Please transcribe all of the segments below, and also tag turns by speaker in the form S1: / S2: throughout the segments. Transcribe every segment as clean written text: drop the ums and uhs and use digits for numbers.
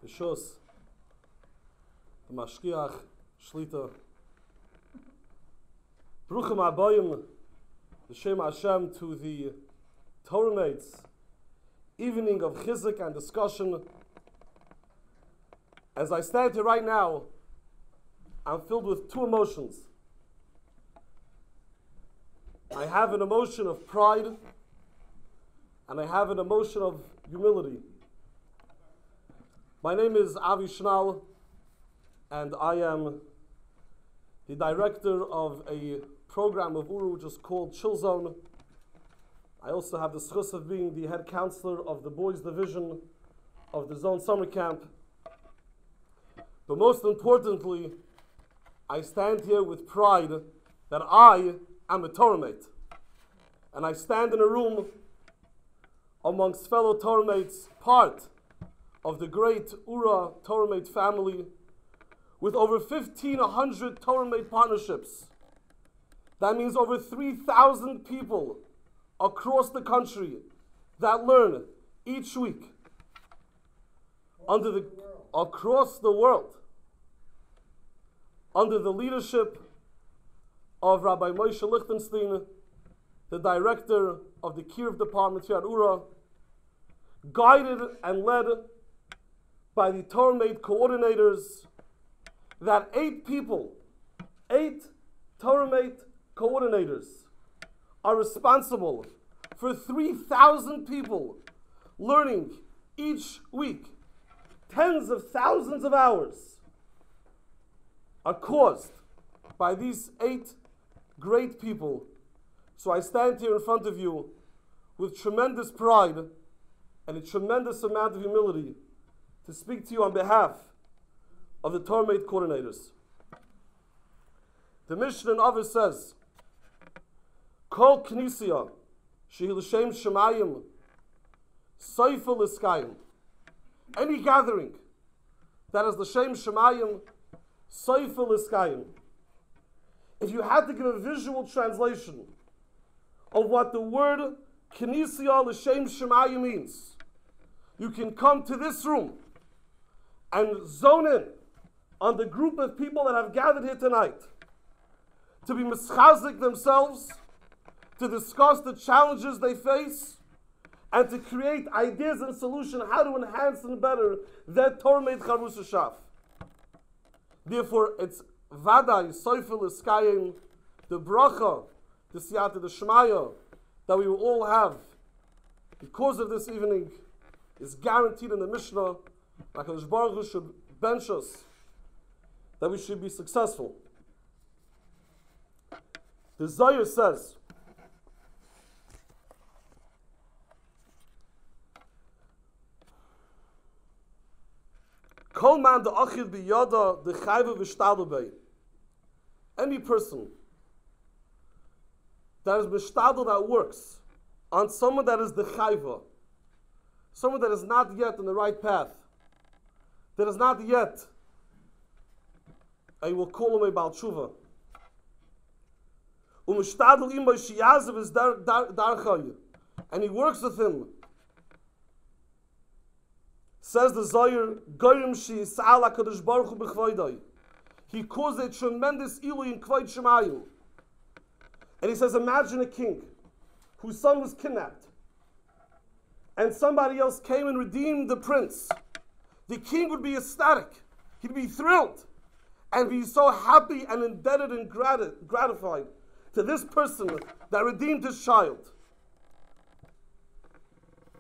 S1: the Shus, the Mashkiach, Shlita, Bruchim Abayim, the Shem Hashem, to the Torah-Mates, Evening of Chizuk and discussion. As I stand here right now, I'm filled with two emotions. I have an emotion of pride, and I have an emotion of humility. My name is Avi Schnall, and I am the director of a program of Oorah which is called TheZone. I also have the schus of being the head counselor of the Boys Division of TheZone Summer Camp. But most importantly, I stand here with pride that I am a Torah-Mate. And I stand in a room amongst fellow Torah-Mates, part of the great Oorah Torah-Mate family, with over 1,500 Torah-Mate partnerships. That means over 3,000 people across the country that learn each week across the world under the leadership of Rabbi Moshe Lichtenstein, the director of the Kiruv department here at Oorah, guided and led by the Torah-Mate coordinators, that 8 Torah-Mate coordinators are responsible for 3,000 people learning each week. Tens of thousands of hours are caused by these 8 great people. So I stand here in front of you with tremendous pride and a tremendous amount of humility to speak to you on behalf of the Torah-Mate coordinators. The Mishnah in Avos says, Kol Knisya Shehi L'Shem Shemayim Soifa L'Skayim. Any gathering that is L'Shem Shemayim Soifa L'Skayim. If you had to give a visual translation of what the word Knisya L'Shem Shemayim means, you can come to this room and zone in on the group of people that have gathered here tonight to be mischazik themselves, to discuss the challenges they face, and to create ideas and solutions how to enhance and better their Torah-Mate Charus Shaf. Therefore, it's Vadai, Soifel, Iskayim, the Bracha, the Siyata, the Shemaya, that we will all have because of this evening is guaranteed in the Mishnah. HaKadosh Baruch Hu should bench us, that we should be successful. The Zohar says, Kol man de achid biyada de chayva v'shtadel bei. Any person that is b'shtadel, that works on someone that is the chayva, someone that is not yet in the right path, that is not yet, I will call him a Baal Tshuva. U'mishtadel imay shiyazev is darchay, and he works with him. Says the Zohar, Goyim shi Yis'al HaKadosh Baruch Hu b'chvoidai. He caused a tremendous ilui in Kvoid Shemayim. And he says, imagine a king whose son was kidnapped, and somebody else came and redeemed the prince. The king would be ecstatic. He'd be thrilled and be so happy and indebted and gratified to this person that redeemed his child.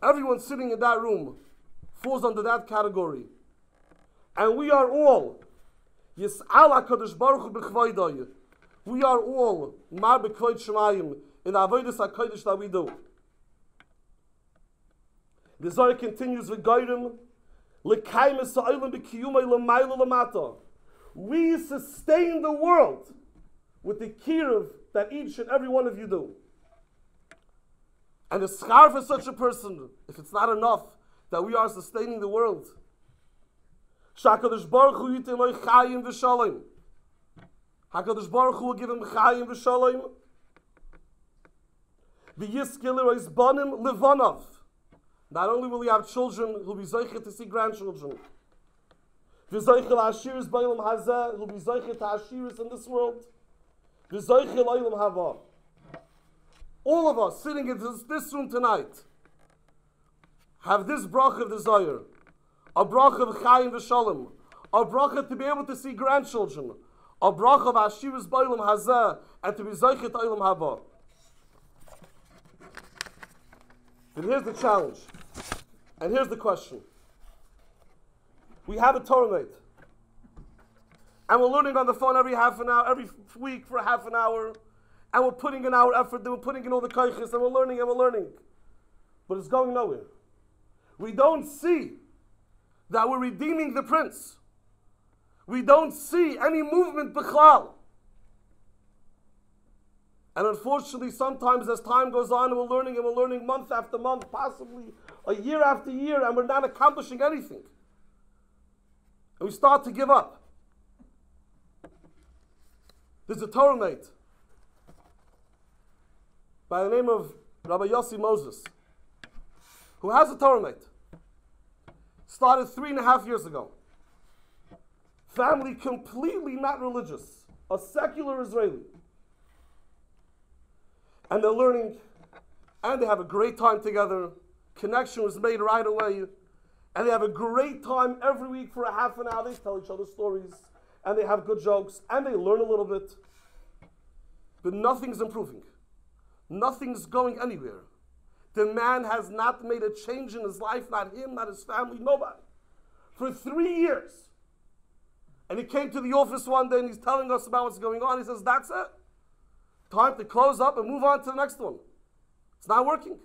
S1: Everyone sitting in that room falls under that category. And we are all Yis'al HaKadosh Baruch Hu b'chvoidai. We are all Mar b'kvoid Shemayim in the Avodas HaKodesh that we do. The Zohar continues with Goyim L'kayim es ha'olam b'kiyumay l'mayla l'mata. We sustain the world with the kiruv that each and every one of you do. And the schar for such a person, if it's not enough that we are sustaining the world, HaKadosh Baruch Hu yitin loy chayim v'shalom. HaKadosh Baruch Hu will give him chayim v'shalom. V'yizkil l'rois banim levonav. Not only will he have children, he'll be zeicher to see grandchildren. V'zoichel ashiris b'olam hazeh, who'll be zoichel to ashiris in this world. V'zoichel olam haba. All of us sitting in this room tonight have this bracha of desire, a bracha of chayim v'shalom, a bracha to be able to see grandchildren, a bracha of ashiris b'olam hazeh, and to be zoichel to olam haba. And here's the challenge, and here's the question. We have a Torah-Mate, and we're learning on the phone every half an hour, every week for half an hour, and we're putting in our effort, and we're putting in all the koiches, and we're learning, but it's going nowhere. We don't see that we're redeeming the prince. We don't see any movement b'chlal. And unfortunately, sometimes as time goes on, and we're learning month after month, possibly a year after year, and we're not accomplishing anything. And we start to give up. There's a Torah-Mate by the name of Rabbi Yossi Moses, who has a Torah-Mate. Started 3.5 years ago. Family completely not religious, a secular Israeli. And they're learning, and they have a great time together. Connection was made right away. And they have a great time every week for a half an hour. They tell each other stories, and they have good jokes, and they learn a little bit. But nothing's improving. Nothing's going anywhere. The man has not made a change in his life, not him, not his family, nobody. For 3 years. And he came to the office one day, and he's telling us about what's going on. He says, that's it. Time to close up and move on to the next one. It's not working.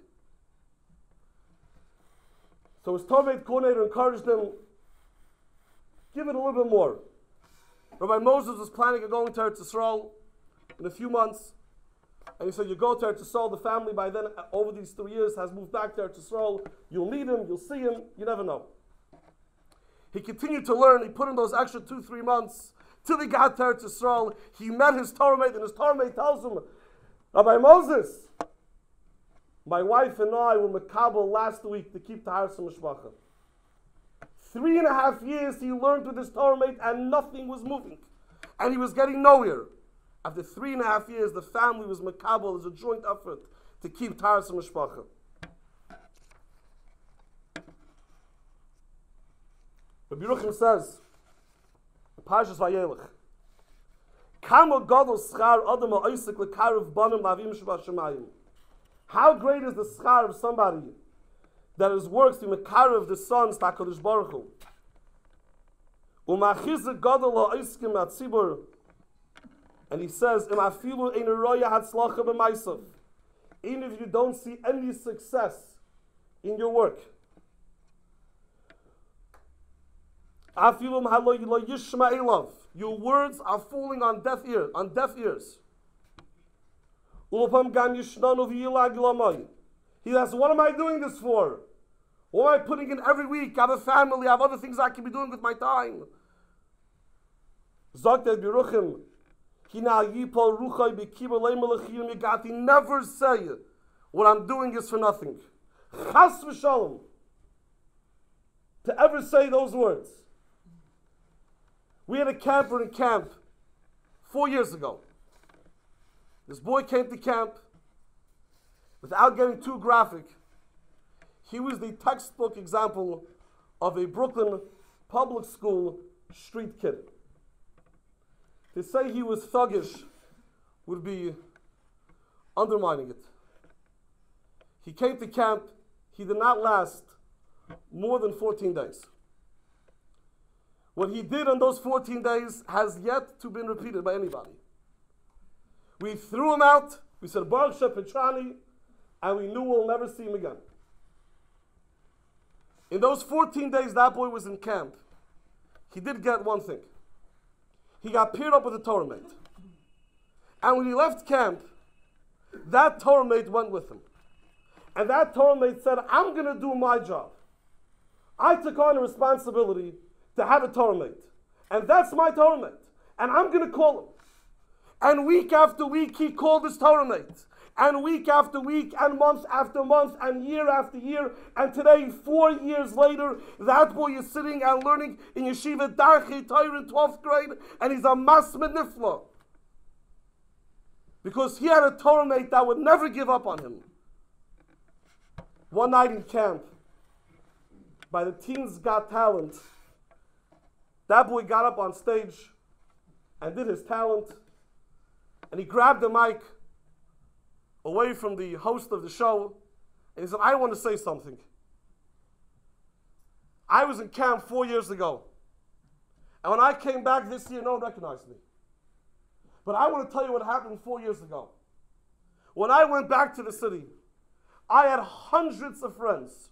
S1: So his Torah-Mate coordinator encouraged him, give it a little bit more. Rabbi Moses was planning on going to Eretz Yisrael in a few months. And he said, you go to Eretz Yisrael, the family by then, over these 3 years, has moved back to Eretz Yisrael. You'll meet him, you'll see him, you never know. He continued to learn. He put in those extra 2-3 months till he got to Eretz Yisrael. He met his Torah-Mate, and his Torah-Mate tells him, Rabbi Moses, my wife and I were makabel last week to keep Taharas Mishpacha. 3.5 years he learned with his Torah-Mate, and nothing was moving. And he was getting nowhere. After 3.5 years, the family was makabel as a joint effort to keep Taharas Mishpacha. Rabbi Yeruchim says, Parshas Vayelech, Kama gadol schar adam ha'osek lekarev banim lavim shebashamayim. How great is the schar of somebody that his works to mekarev the sons to HaKadosh Baruch Hu. U'machizek gadol ha'oskim atzibur. And he says, Im afilu ein roya hatzlacha b'maisav. Even if you don't see any success in your work. Afilum halo yishma elav. Your words are falling on deaf ears. He asks, what am I doing this for? What am I putting in every week? I have a family, I have other things I can be doing with my time. Never say what I'm doing is for nothing. Chas v'shalom. To ever say those words. We had a camper in camp 4 years ago. This boy came to camp. Without getting too graphic, he was the textbook example of a Brooklyn public school street kid. To say he was thuggish would be undermining it. He came to camp. He did not last more than 14 days. What he did on those 14 days has yet to be repeated by anybody. We threw him out, we said, Baruch Sheh Petrani, and we knew we'll never see him again. In those 14 days that boy was in camp, he did get one thing. He got paired up with a Torah-Mate. And when he left camp, that Torah-Mate went with him. And that Torah-Mate said, I'm going to do my job. I took on a responsibility to have a Torah-Mate. And that's my Torah-Mate. And I'm going to call him. And week after week, he called his Torah-Mate. and week after week, and month after month, and year after year. And today, 4 years later, that boy is sitting and learning in Yeshiva Darchei Torah in 12th grade, and he's a masmid nifla. Because he had a Torah-Mate that would never give up on him. One night in camp, by the Teens Got Talent, that boy got up on stage and did his talent, and he grabbed the mic away from the host of the show, and he said, I want to say something. I was in camp 4 years ago, and when I came back this year, no one recognized me. But I want to tell you what happened 4 years ago. When I went back to the city, I had hundreds of friends,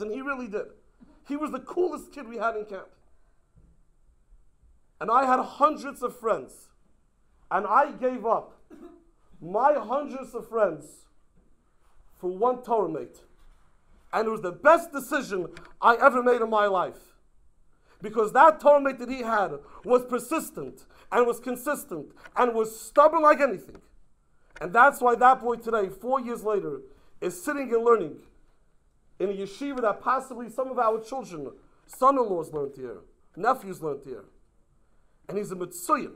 S1: and he really did. He was the coolest kid we had in camp. And I had hundreds of friends, and I gave up my hundreds of friends for one Torah-Mate. And it was the best decision I ever made in my life. Because that Torah-Mate that he had was persistent, and was consistent, and was stubborn like anything. And that's why that boy today, 4 years later, is sitting and learning in a yeshiva that possibly some of our children, son-in-laws learned here, nephews learned here. And he's a Mitsuyan.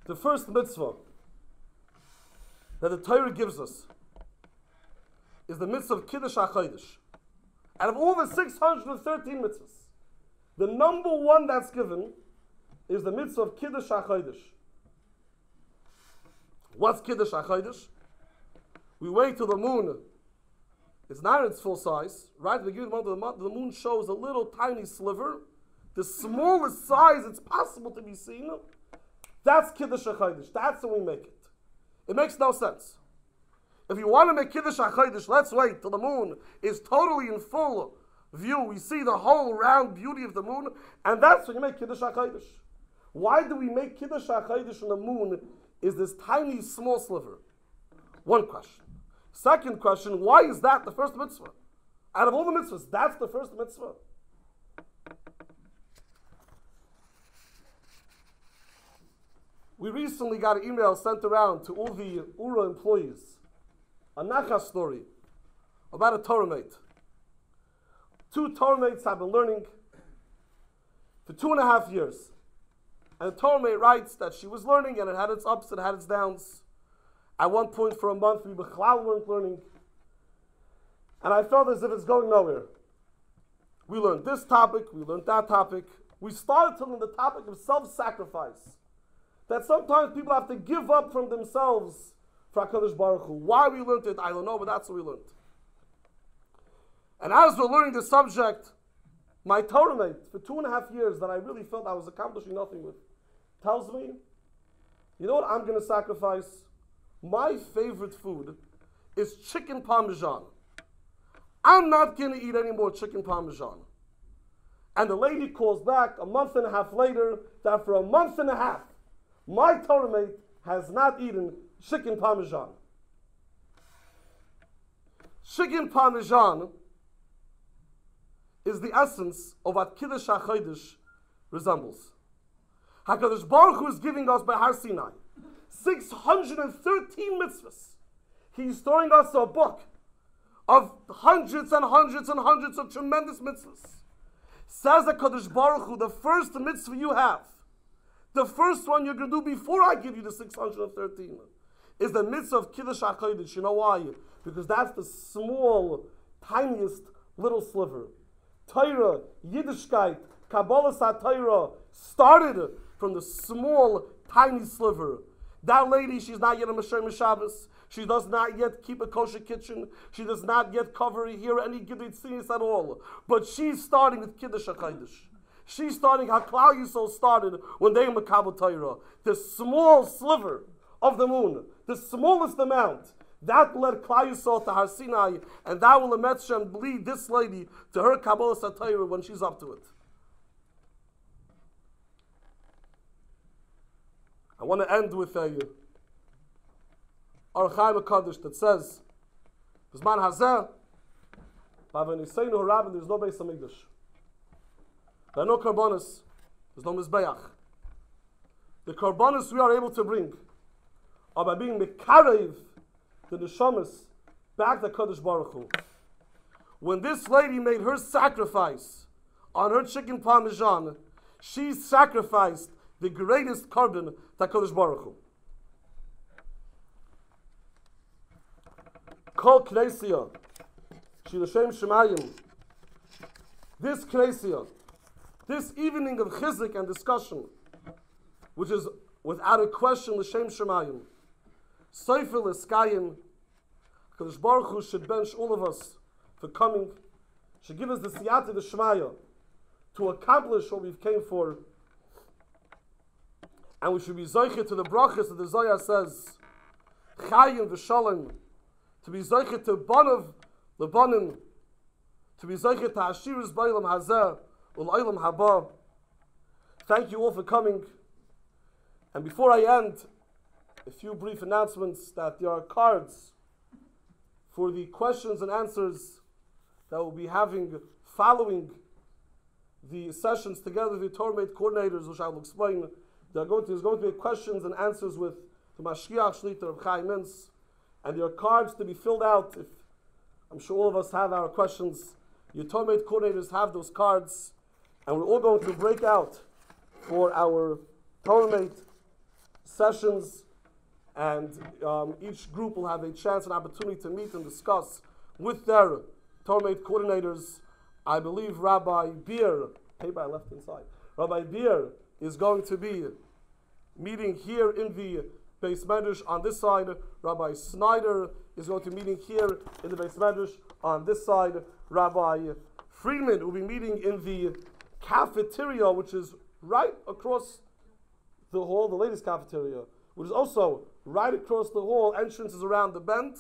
S1: The first mitzvah that the Torah gives us is the mitzvah of Kiddush HaChodesh. Out of all the 613 mitzvahs, the number one that's given is the mitzvah of Kiddush HaChodesh. What's Kiddush HaChodesh? We wait till the moon is not in its full size. Right at the beginning of the month, the moon shows a little tiny sliver, the smallest size it's possible to be seen. That's Kiddush HaChodesh. That's when we make it. It makes no sense. If you want to make Kiddush HaChodesh, let's wait till the moon is totally in full view. We see the whole round beauty of the moon, and that's when you make Kiddush HaChodesh. Why do we make Kiddush HaChodesh when the moon is this tiny, small sliver? One question. Second question, why is that the first mitzvah? Out of all the mitzvahs, that's the first mitzvah. We recently got an email sent around to all the Oorah employees, a Nacha story about a Torah-Mate. 2 Torah-Mates have been learning for 2.5 years. And the Torah-Mate writes that she was learning and it had its ups and had its downs. At one point for a month we weren't learning. And I felt as if it's going nowhere. We learned this topic, we learned that topic. We started to learn the topic of self-sacrifice. That sometimes people have to give up from themselves for HaKadosh Baruch Hu. Why we learned it, I don't know, but that's what we learned. And as we're learning the subject, my Torah-Mate, for 2.5 years that I really felt I was accomplishing nothing with, tells me, you know what I'm going to sacrifice? My favorite food is chicken parmesan. I'm not going to eat any more chicken parmesan. And the lady calls back a month and a half later that for a month and a half, my Torah-Mate has not eaten chicken parmesan. Chicken parmesan is the essence of what Kiddush HaChodesh resembles. HaKadosh Baruch Hu is giving us by Har Sinai 613 mitzvahs. He's throwing us a book of hundreds and hundreds and hundreds of tremendous mitzvahs. Says HaKadosh Baruch Hu, the first mitzvah you have, the first one you're going to do before I give you the 613 is the mitzvah of Kiddush HaChodesh. You know why? Because that's the small, tiniest little sliver. Torah, Yiddishkeit, Kabbalah SaTorah started from the small, tiny sliver. That lady, she's not yet a Meshem Shabbos. She does not yet keep a kosher kitchen. She does not yet cover here any Gidei Tzinis at all. But she's starting with Kiddush HaChodesh. She's starting how Klal Yisrael started when they were Makabel Torah. The small sliver of the moon, the smallest amount, that led Klal Yisrael to Har Sinai, and that will lead this lady to her Kabbalah SaTorah when she's up to it. I want to end with a Or Chaim HaKadosh that says, B'zman hazeh, b'avoniseinu harabim, there's no Beis HaMikdash. There are no karbonos, there's no Mizbeach. The karbonos we are able to bring are by being mekarev the neshamas back to Kadosh Baruch Hu. When this lady made her sacrifice on her chicken parmesan, she sacrificed the greatest carbon to Kadosh Baruch Hu. Kol Knessia, Shiloshem Shemayim. This Knessia, this evening of Chizuk and discussion, which is without a question L'Shem Shemayim, Seifel Eskayim, Kadosh Baruch Hu should bench all of us for coming, should give us the siyata, the shmaya, to accomplish what we've came for, and we should be zoichet to the brachas that the Zohar says, Chayim v'shalom, to be zoichet to banav lebanim, to be zoichet to Hashiras b'olam hazeh u'l'olam haba. Thank you all for coming. And before I end, a few brief announcements that there are cards for the questions and answers that we'll be having following the sessions together with the Torah-Mate coordinators, which I will explain. There's going to be questions and answers with the Mashgiach Shlita of Chaim Mintz, and there are cards to be filled out. If I'm sure all of us have our questions, your Torah-Mate coordinators have those cards, and we're all going to break out for our Torah-Mate sessions, and each group will have a chance and opportunity to meet and discuss with their Torah-Mate coordinators. I believe Rabbi Beer, hey, by left hand side, Rabbi Beer is going to be meeting here in the Beis Medrash on this side. Rabbi Snyder is going to be meeting here in the Beis Medrash on this side. Rabbi Friedman will be meeting in the cafeteria, which is right across the hall, the latest cafeteria, which is also right across the hall. Entrance is around the bend.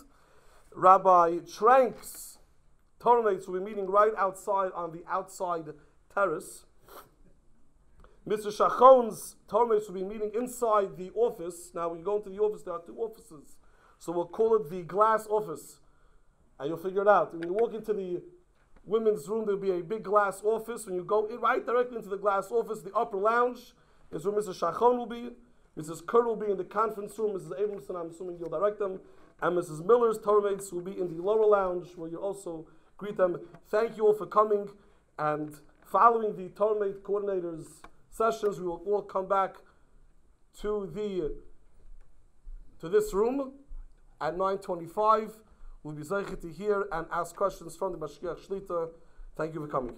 S1: Rabbi Trank's Torah-Mates will be meeting right outside on the outside terrace. Mr. Shachon's Torah-Mates will be meeting inside the office. Now, when you go into the office, there are two offices. So we'll call it the glass office. And you'll figure it out. When you walk into the women's room, there'll be a big glass office. When you go right directly into the glass office, the upper lounge is where Mr. Shachon will be. Mrs. Kerr will be in the conference room. Mrs. Abramson, I'm assuming you'll direct them. And Mrs. Miller's Torah-Mates will be in the lower lounge, where you also greet them. Thank you all for coming. And following the Torah-Mate coordinators' sessions, we will all come back to this room at 9:25. We'll be zeicher to hear and ask questions from the Mashgiach Shlita. Thank you for coming.